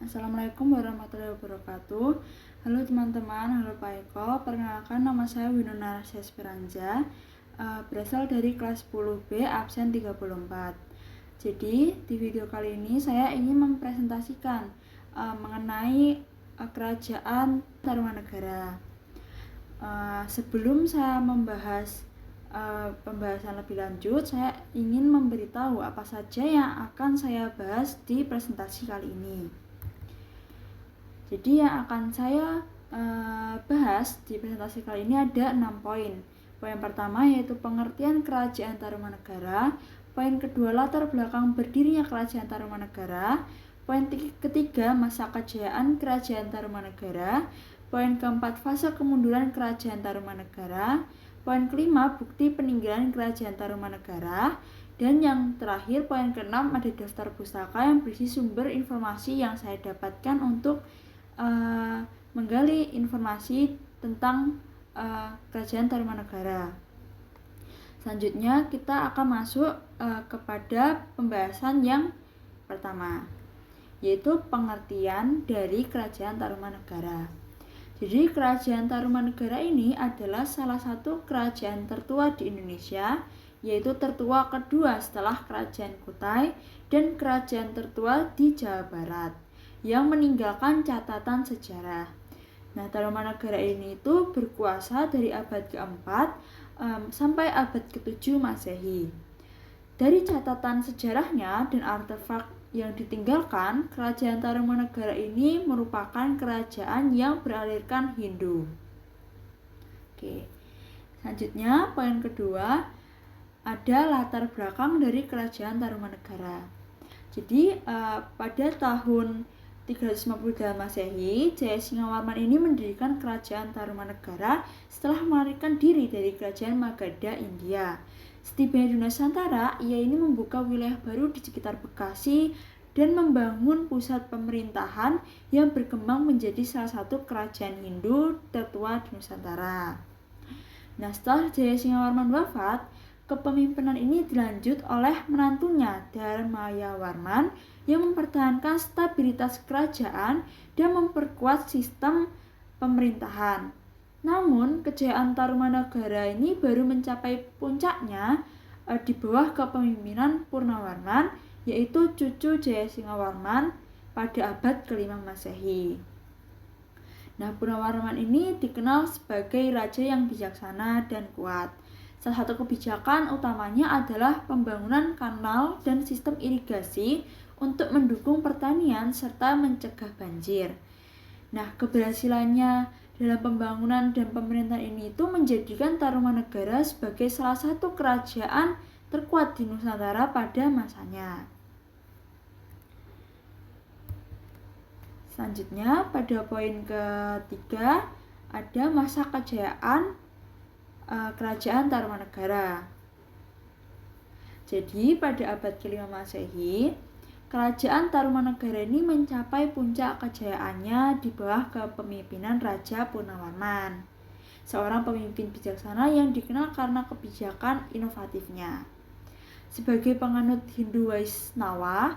Assalamualaikum warahmatullahi wabarakatuh. Halo teman-teman, halo Pak Eko. Perkenalkan, nama saya Winona Rasya Esperanza, berasal dari kelas 10B, absen 34. Jadi, di video kali ini saya ingin mempresentasikan mengenai kerajaan Tarumanegara. Sebelum saya membahas pembahasan lebih lanjut, saya ingin memberitahu apa saja yang akan saya bahas di presentasi kali ini. Jadi yang akan saya bahas di presentasi kali ini ada 6 poin. Poin pertama yaitu pengertian kerajaan Tarumanegara. Poin kedua, latar belakang berdirinya kerajaan Tarumanegara. Poin ketiga, masa kejayaan kerajaan Tarumanegara. Poin keempat, fase kemunduran kerajaan Tarumanegara. Poin kelima, bukti peninggalan kerajaan Tarumanegara. Dan yang terakhir, poin keenam, ada daftar pustaka yang berisi sumber informasi yang saya dapatkan untuk menggali informasi tentang kerajaan Tarumanegara. Selanjutnya kita akan masuk kepada pembahasan yang pertama, yaitu pengertian dari kerajaan Tarumanegara. Jadi kerajaan Tarumanegara ini adalah salah satu kerajaan tertua di Indonesia, yaitu tertua kedua setelah Kerajaan Kutai dan kerajaan tertua di Jawa Barat yang meninggalkan catatan sejarah. Nah, Tarumanegara ini itu berkuasa dari abad keempat sampai abad ke-7 Masehi. Dari catatan sejarahnya dan artefak yang ditinggalkan, kerajaan Tarumanegara ini merupakan kerajaan yang beralirkan Hindu. Oke. Selanjutnya, poin kedua, ada latar belakang dari kerajaan Tarumanegara. Jadi, pada tahun 358 Masehi, Jayasingawarman ini mendirikan kerajaan Tarumanegara setelah melarikan diri dari kerajaan Magadha, India. Setibanya di Nusantara, ia ini membuka wilayah baru di sekitar Bekasi dan membangun pusat pemerintahan yang berkembang menjadi salah satu kerajaan Hindu tertua di Nusantara. Nah, setelah Jayasingawarman wafat, kepemimpinan ini dilanjut oleh menantunya Dharmayawarman yang mempertahankan stabilitas kerajaan dan memperkuat sistem pemerintahan. Namun, kejayaan Tarumanegara ini baru mencapai puncaknya di bawah kepemimpinan Purnawarman, yaitu cucu Jayasingawarman pada abad ke-5 Masehi. Nah, Purnawarman ini dikenal sebagai raja yang bijaksana dan kuat. Salah satu kebijakan utamanya adalah pembangunan kanal dan sistem irigasi untuk mendukung pertanian serta mencegah banjir. Nah, keberhasilannya dalam pembangunan dan pemerintahan ini itu menjadikan Tarumanegara sebagai salah satu kerajaan terkuat di Nusantara pada masanya. Selanjutnya, pada poin ketiga ada masa kejayaan kerajaan Tarumanegara. Jadi pada abad ke-5 Masehi, kerajaan Tarumanegara ini mencapai puncak kejayaannya di bawah kepemimpinan Raja Purnawarman, seorang pemimpin bijaksana yang dikenal karena kebijakan inovatifnya. Sebagai penganut Hindu Waisnawa,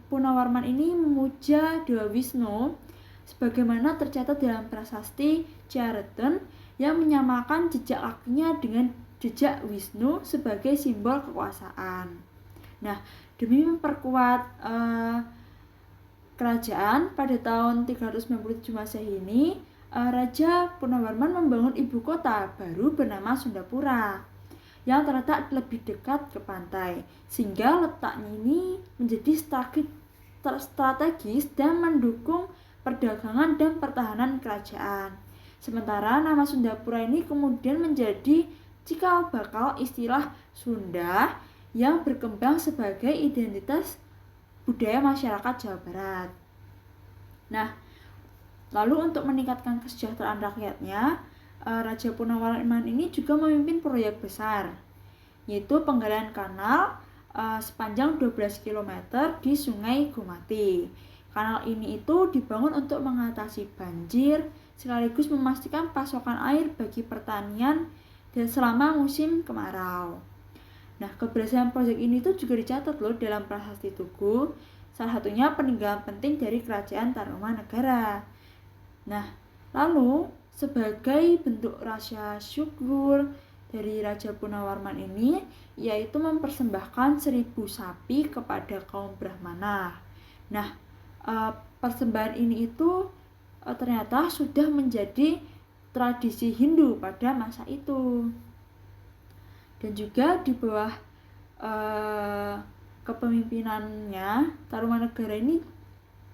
Purnawarman ini memuja Dewa Wisnu sebagaimana tercatat dalam prasasti Ciaretun yang menyamakan jejak kakinya dengan jejak Wisnu sebagai simbol kekuasaan. Nah, demi memperkuat kerajaan pada tahun 397 Masehi ini, Raja Purnawarman membangun ibu kota baru bernama Sundapura yang terletak lebih dekat ke pantai, sehingga letaknya ini menjadi strategis dan mendukung perdagangan dan pertahanan kerajaan. Sementara nama Sundapura ini kemudian menjadi cikal bakal istilah Sunda yang berkembang sebagai identitas budaya masyarakat Jawa Barat. Nah, lalu untuk meningkatkan kesejahteraan rakyatnya, Raja Purnawarman ini juga memimpin proyek besar, yaitu penggalian kanal sepanjang 12 km di Sungai Gumati. Kanal ini itu dibangun untuk mengatasi banjir, sekaligus memastikan pasokan air bagi pertanian dan selama musim kemarau. Nah, keberhasilan proyek ini tuh juga dicatat loh dalam Prasasti Tugu, salah satunya peninggalan penting dari Kerajaan Tarumanegara. Nah, lalu sebagai bentuk rasa syukur dari Raja Punawarman ini, yaitu mempersembahkan 1000 sapi kepada kaum Brahmana. Nah, persembahan ini itu ternyata sudah menjadi tradisi Hindu pada masa itu. Dan juga di bawah kepemimpinannya, Tarumanegara ini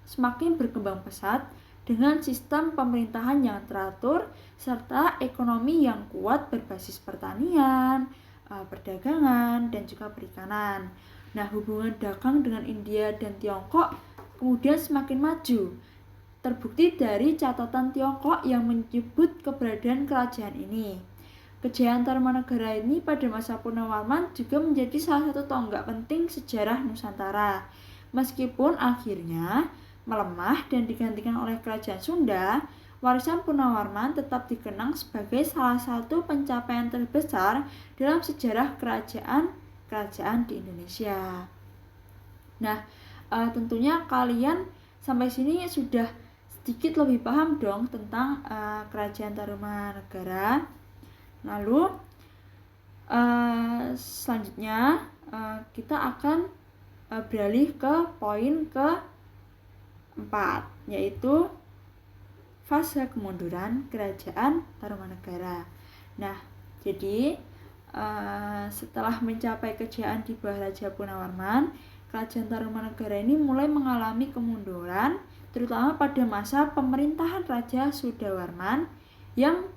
semakin berkembang pesat dengan sistem pemerintahan yang teratur serta ekonomi yang kuat berbasis pertanian, perdagangan, dan juga perikanan. Nah, hubungan dagang dengan India dan Tiongkok kemudian semakin maju. Terbukti dari catatan Tiongkok yang menyebut keberadaan kerajaan ini. Kejayaan Tarumanegara ini pada masa Punawarman juga menjadi salah satu tonggak penting sejarah Nusantara. Meskipun akhirnya melemah dan digantikan oleh Kerajaan Sunda, warisan Punawarman tetap dikenang sebagai salah satu pencapaian terbesar dalam sejarah kerajaan di Indonesia. Nah, tentunya kalian sampai sini sudah sedikit lebih paham dong tentang Kerajaan Tarumanegara. Lalu selanjutnya kita akan beralih ke poin ke-4, yaitu fase kemunduran Kerajaan Tarumanegara. Nah, jadi setelah mencapai kejayaan di bawah Raja Punawarman, Kerajaan Tarumanegara ini mulai mengalami kemunduran, terutama pada masa pemerintahan Raja Sudawarman yang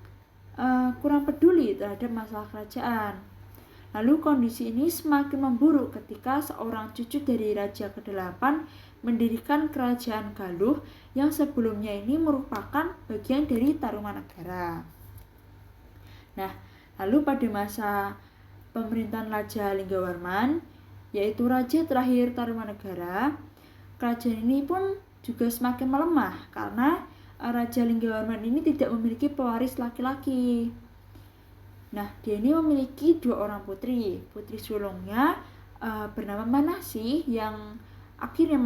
kurang peduli terhadap masalah kerajaan. Lalu kondisi ini semakin memburuk ketika seorang cucu dari Raja ke-8 mendirikan Kerajaan Galuh yang sebelumnya ini merupakan bagian dari Tarumanegara. Nah, lalu pada masa pemerintahan Raja Linggawarman, yaitu raja terakhir Tarumanegara, kerajaan ini pun juga semakin melemah karena Raja Linggawarman ini tidak memiliki pewaris laki-laki. Nah, dia ini memiliki 2 orang putri. Putri sulungnya bernama Manasih yang akhirnya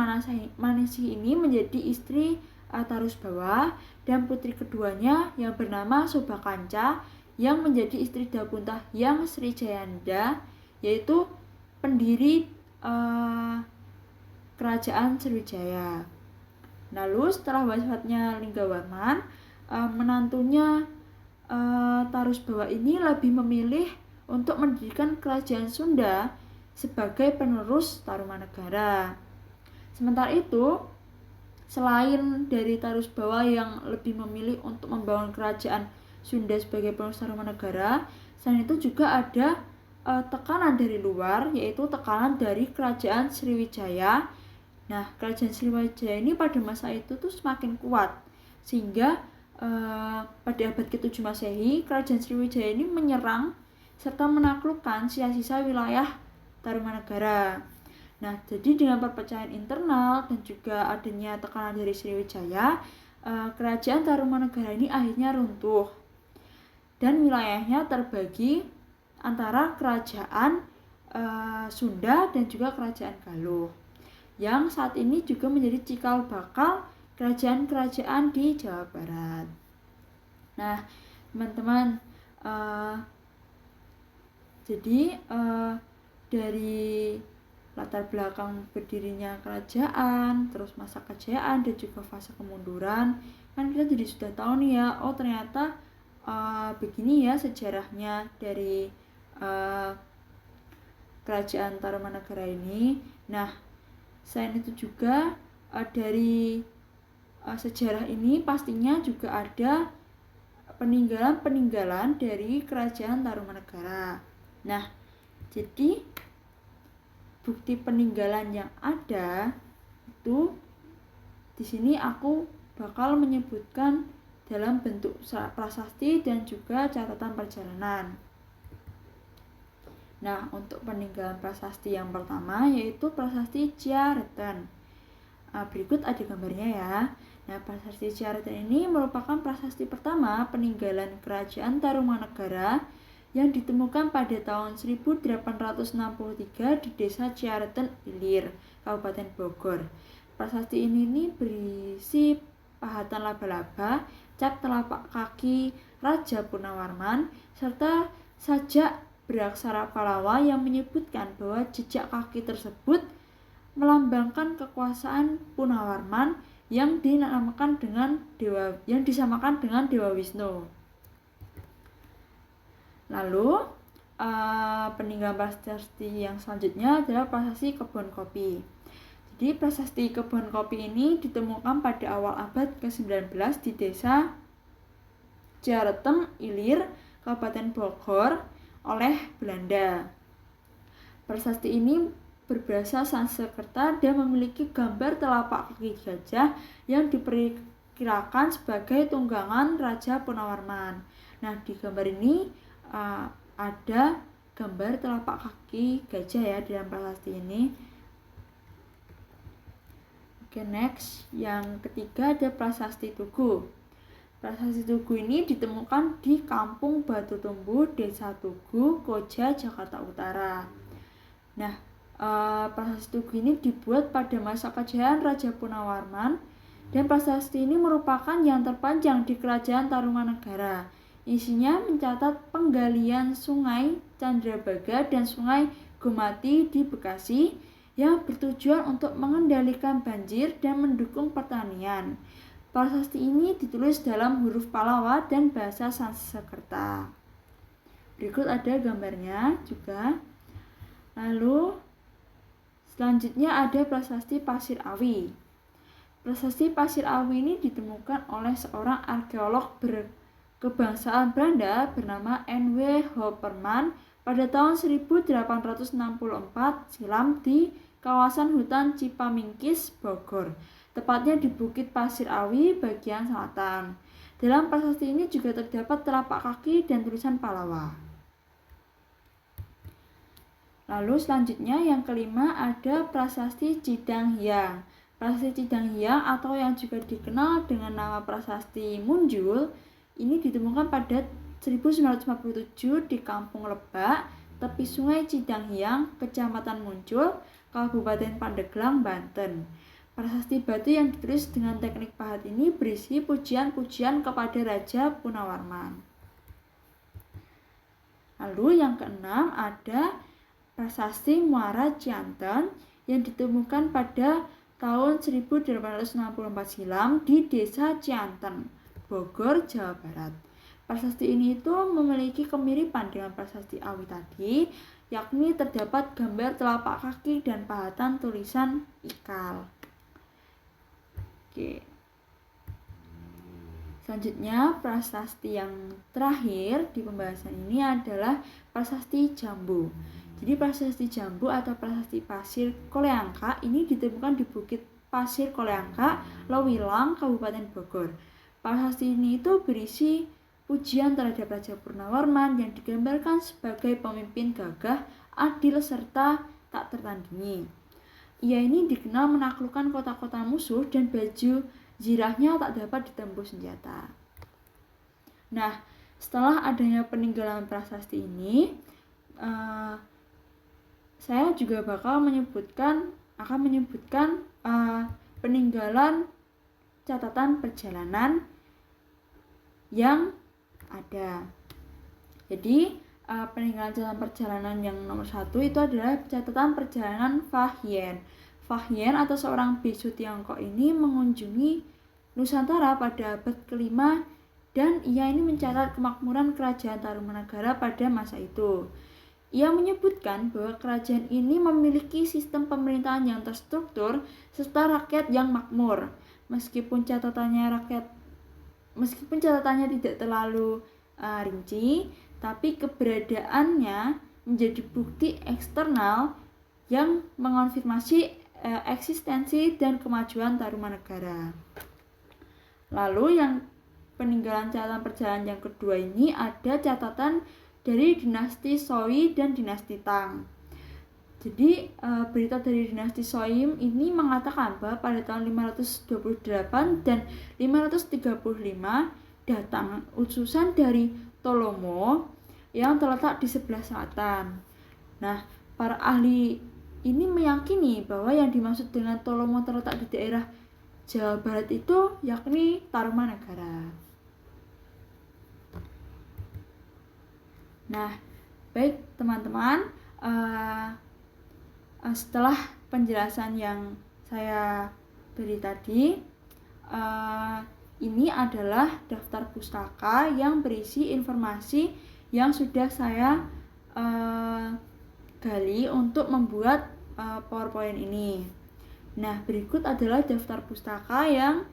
Manasih ini menjadi istri Tarusbawa, dan putri keduanya yang bernama Sobakanca yang menjadi istri Dapuntah yang Srijayanda, yaitu pendiri Kerajaan Sriwijaya. Lalu setelah wafatnya Linggawarman, menantunya Tarusbawa ini lebih memilih untuk mendirikan Kerajaan Sunda sebagai penerus Tarumanegara. Sementara itu, selain dari Tarusbawa yang lebih memilih untuk membangun Kerajaan Sunda sebagai penerus Tarumanegara, selain itu juga ada tekanan dari luar, yaitu tekanan dari Kerajaan Sriwijaya. Nah, Kerajaan Sriwijaya ini pada masa itu tuh semakin kuat, sehingga pada abad ke-7 Masehi, Kerajaan Sriwijaya ini menyerang serta menaklukkan sisa-sisa wilayah Tarumanegara. Nah, jadi dengan perpecahan internal dan juga adanya tekanan dari Sriwijaya, Kerajaan Tarumanegara ini akhirnya runtuh dan wilayahnya terbagi antara Kerajaan Sunda dan juga Kerajaan Galuh, yang saat ini juga menjadi cikal bakal kerajaan-kerajaan di Jawa Barat. Nah, teman-teman, jadi dari latar belakang berdirinya kerajaan, terus masa kejayaan dan juga fase kemunduran, kan kita jadi sudah tahu nih ya, oh ternyata begini ya sejarahnya dari Kerajaan Tarumanegara ini. Nah, selain itu juga dari sejarah ini pastinya juga ada peninggalan-peninggalan dari Kerajaan Tarumanegara. Nah, jadi bukti peninggalan yang ada itu di sini aku bakal menyebutkan dalam bentuk prasasti dan juga catatan perjalanan. Nah, untuk peninggalan prasasti yang pertama yaitu prasasti Ciareten. Berikut ada gambarnya ya. Nah, prasasti Ciareten ini merupakan prasasti pertama peninggalan Kerajaan Tarumanegara yang ditemukan pada tahun 1863 di Desa Ciareten, Ilir, Kabupaten Bogor. Prasasti ini berisi pahatan laba-laba, cap telapak kaki Raja Punawarman, serta sajak beraksara Pallawa yang menyebutkan bahwa jejak kaki tersebut melambangkan kekuasaan Punawarman yang disamakan dengan Dewa Wisnu. Lalu peninggalan prasasti yang selanjutnya adalah prasasti kebun kopi. Jadi prasasti kebun kopi ini ditemukan pada awal abad ke-19 di desa Jareteng Ilir, Kabupaten Bogor oleh Belanda. Prasasti ini berbahasa Sanskerta dan memiliki gambar telapak kaki gajah yang diperkirakan sebagai tunggangan Raja Punawarman. Nah, di gambar ini ada gambar telapak kaki gajah ya dalam prasasti ini. Oke, next. Yang ketiga ada prasasti Tugu. Prasasti Tugu ini ditemukan di Kampung Batu Tumbuh, Desa Tugu, Koja, Jakarta Utara. Nah, prasasti Tugu ini dibuat pada masa kejayaan Raja Punawarman dan prasasti ini merupakan yang terpanjang di Kerajaan Tarumanegara. Isinya mencatat penggalian Sungai Candrabaga dan Sungai Gomati di Bekasi yang bertujuan untuk mengendalikan banjir dan mendukung pertanian. Prasasti ini ditulis dalam huruf Pallawa dan bahasa Sanskerta. Berikut ada gambarnya juga. Lalu selanjutnya ada prasasti Pasir Awi. Prasasti Pasir Awi ini ditemukan oleh seorang arkeolog berkebangsaan Belanda bernama N.W. Hopperman pada tahun 1864 silam di kawasan hutan Cipamingkis, Bogor, tepatnya di Bukit Pasir Awi bagian selatan. Dalam prasasti ini juga terdapat telapak kaki dan tulisan Pallawa. Lalu selanjutnya yang kelima ada prasasti Cidang Hyang. Prasasti Cidang Hyang atau yang juga dikenal dengan nama prasasti Munjul ini ditemukan pada 1957 di Kampung Lebak, tepi Sungai Cidang Hyang, Kecamatan Muncul, Kabupaten Pandeglang, Banten. Prasasti batu yang ditulis dengan teknik pahat ini berisi pujian-pujian kepada Raja Punawarman. Lalu yang keenam ada prasasti Muara Cianten yang ditemukan pada tahun 1864 silam di Desa Cianten, Bogor, Jawa Barat. Prasasti ini itu memiliki kemiripan dengan prasasti Awi tadi, yakni terdapat gambar telapak kaki dan pahatan tulisan ikal. Oke. Selanjutnya prasasti yang terakhir di pembahasan ini adalah prasasti Jambu. Jadi prasasti Jambu atau prasasti Pasir Koleangka ini ditemukan di Bukit Pasir Koleangka, Lewilang, Kabupaten Bogor. Prasasti ini itu berisi pujian terhadap Raja Punawarman yang digambarkan sebagai pemimpin gagah, adil, serta tak tertandingi. Ia ini dikenal menaklukkan kota-kota musuh dan baju zirahnya tak dapat ditembus senjata. Nah, setelah adanya peninggalan prasasti ini, saya juga akan menyebutkan peninggalan catatan perjalanan yang ada. Jadi peninggalan catatan perjalanan yang nomor 1 itu adalah catatan perjalanan Fahien. Fahien atau seorang bisu Tiongkok ini mengunjungi Nusantara pada abad ke-5 dan ia ini mencatat kemakmuran kerajaan Tarumanegara pada masa itu. Ia menyebutkan bahwa kerajaan ini memiliki sistem pemerintahan yang terstruktur serta rakyat yang makmur. Meskipun catatannya tidak terlalu rinci, tapi keberadaannya menjadi bukti eksternal yang mengonfirmasi eksistensi dan kemajuan Tarumanegara. Lalu yang peninggalan catatan perjalanan yang kedua ini ada catatan dari dinasti Soi dan dinasti Tang. Jadi berita dari dinasti Soi ini mengatakan bahwa pada tahun 528 dan 535 datang utusan dari Tolomo yang terletak di sebelah selatan. Nah, para ahli ini meyakini bahwa yang dimaksud dengan Tolomo terletak di daerah Jawa Barat itu yakni Tarumanagara. Nah, baik teman-teman, setelah penjelasan yang saya beri tadi, ini adalah daftar pustaka yang berisi informasi yang sudah saya gali untuk membuat PowerPoint ini. Nah, berikut adalah daftar pustaka yang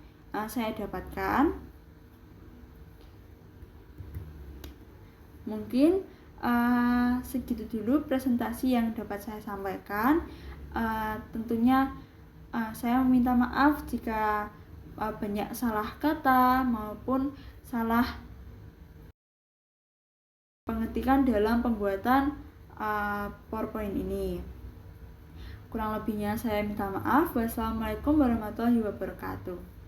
saya dapatkan. Mungkin segitu dulu presentasi yang dapat saya sampaikan. Tentunya saya meminta maaf jika banyak salah kata maupun salah pengetikan dalam pembuatan PowerPoint ini. Kurang lebihnya saya minta maaf. Wassalamualaikum warahmatullahi wabarakatuh.